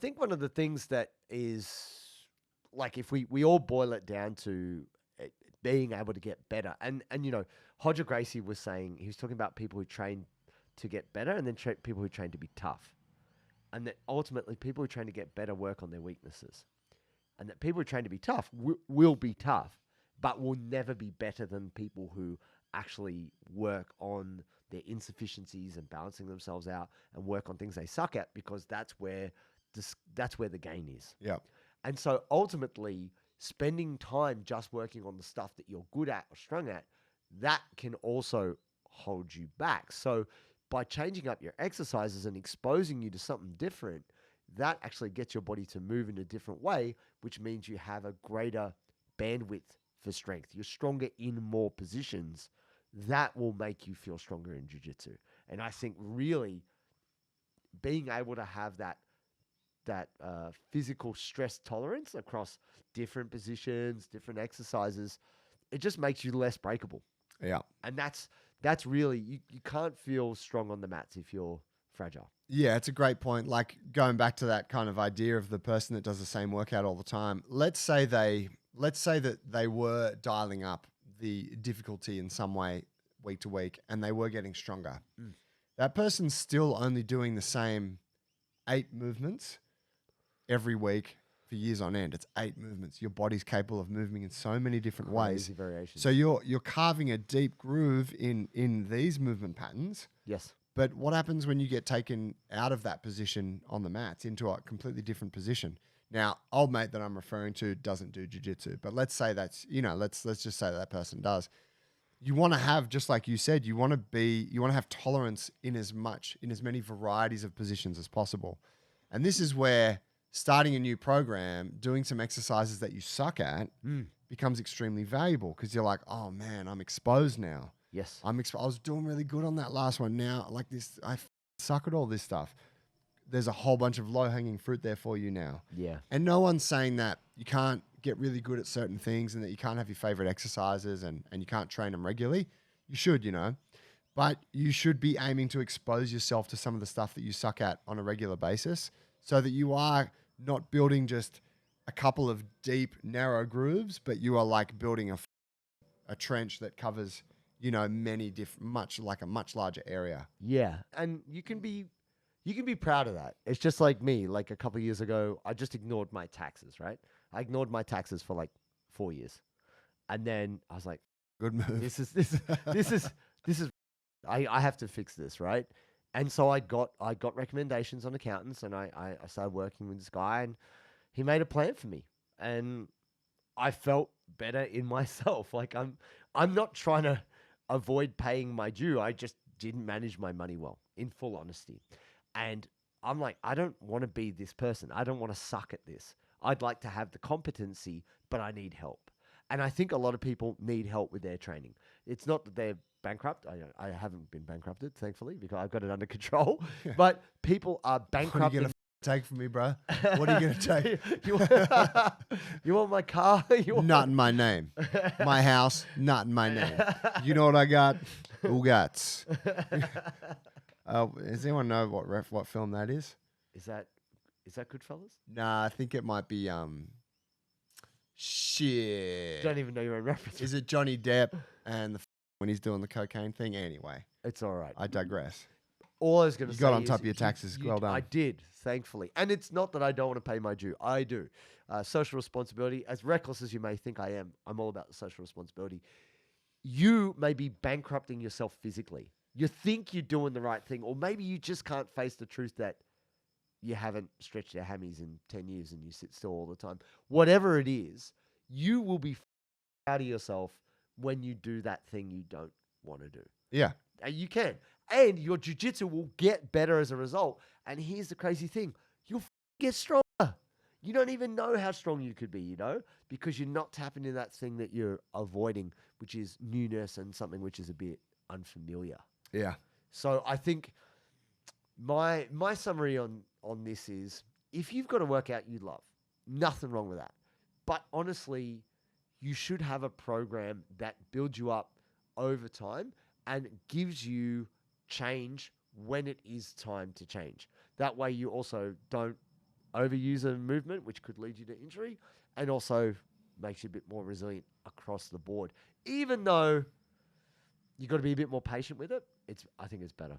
think one of the things that is like if we all boil it down to being able to get better, and Hodger Gracie was saying he was talking about people who train to get better, and then people who train to be tough, and that ultimately people who train to get better work on their weaknesses, and that people who train to be tough will be tough, but will never be better than people who actually work on their insufficiencies and balancing themselves out and work on things they suck at, because that's where the gain is. Yeah. And so ultimately, spending time just working on the stuff that you're good at or strong at, that can also hold you back. So by changing up your exercises and exposing you to something different, that actually gets your body to move in a different way, which means you have a greater bandwidth for strength. You're stronger in more positions. That will make you feel stronger in jiu-jitsu. And I think really being able to have that physical stress tolerance across different positions, different exercises, it just makes you less breakable. Yeah. And that's really, you can't feel strong on the mats if you're fragile. Yeah, it's a great point. Like going back to that kind of idea of the person that does the same workout all the time. Let's say that they were dialing up the difficulty in some way week to week and they were getting stronger. That person's still only doing the same 8 movements every week for years on end. It's 8 movements. Your body's capable of moving in so many different ways. Variations. So you're carving a deep groove in these movement patterns. Yes. But what happens when you get taken out of that position on the mats into a completely different position? Now, old mate that I'm referring to doesn't do jiu-jitsu, but let's say that's, let's just say that person does. You want to have, just like you said, you want to have tolerance in as many varieties of positions as possible. And this is where starting a new program, doing some exercises that you suck at becomes extremely valuable, because you're like, oh man, I'm exposed now. Yes. I was doing really good on that last one. Now, like this, I suck at all this stuff. There's a whole bunch of low-hanging fruit there for you now. Yeah. And no one's saying that you can't get really good at certain things and that you can't have your favorite exercises and you can't train them regularly. You should, but you should be aiming to expose yourself to some of the stuff that you suck at on a regular basis, so that you are not building just a couple of deep, narrow grooves, but you are like building a trench that covers, many much larger area. Yeah. And you can be proud of that. It's just like me. Like a couple of years ago, I just ignored my taxes, right? I ignored my taxes for like 4 years. And then I was like, good move. This is I have to fix this, right? And so I got recommendations on accountants, and I started working with this guy, and he made a plan for me, and I felt better in myself. Like I'm not trying to avoid paying my due. I just didn't manage my money well, in full honesty. And I'm like, I don't want to be this person. I don't want to suck at this. I'd like to have the competency, but I need help. And I think a lot of people need help with their training. It's not that they're bankrupt. I haven't been bankrupted, thankfully, because I've got it under control. But people are bankrupt. What are you going to take from me, bro? What are you going to take? You want my car? Not in my name. My house, not in my name. You know what I got? Ugats. Does anyone know what film that is? Is that Goodfellas? Nah, I think it might be shit. Don't even know your own reference. Is it Johnny Depp and when he's doing the cocaine thing? Anyway, it's all right. I digress. All I was going to say, you got on top of your taxes. Well done. I did, thankfully. And it's not that I don't want to pay my due. I do. Social responsibility, as reckless as you may think I am, I'm all about social responsibility. You may be bankrupting yourself physically. You think you're doing the right thing, or maybe you just can't face the truth that you haven't stretched your hammies in 10 years and you sit still all the time. Whatever it is, you will be out of yourself when you do that thing you don't want to do. Yeah. You can. And your jiu-jitsu will get better as a result. And here's the crazy thing. You'll get stronger. You don't even know how strong you could be, because you're not tapping into that thing that you're avoiding, which is newness and something which is a bit unfamiliar. Yeah. So I think my summary on this is, if you've got a workout you love, nothing wrong with that. But honestly, you should have a program that builds you up over time and gives you change when it is time to change. That way you also don't overuse a movement, which could lead you to injury, and also makes you a bit more resilient across the board. Even though you've got to be a bit more patient with it, I think it's better.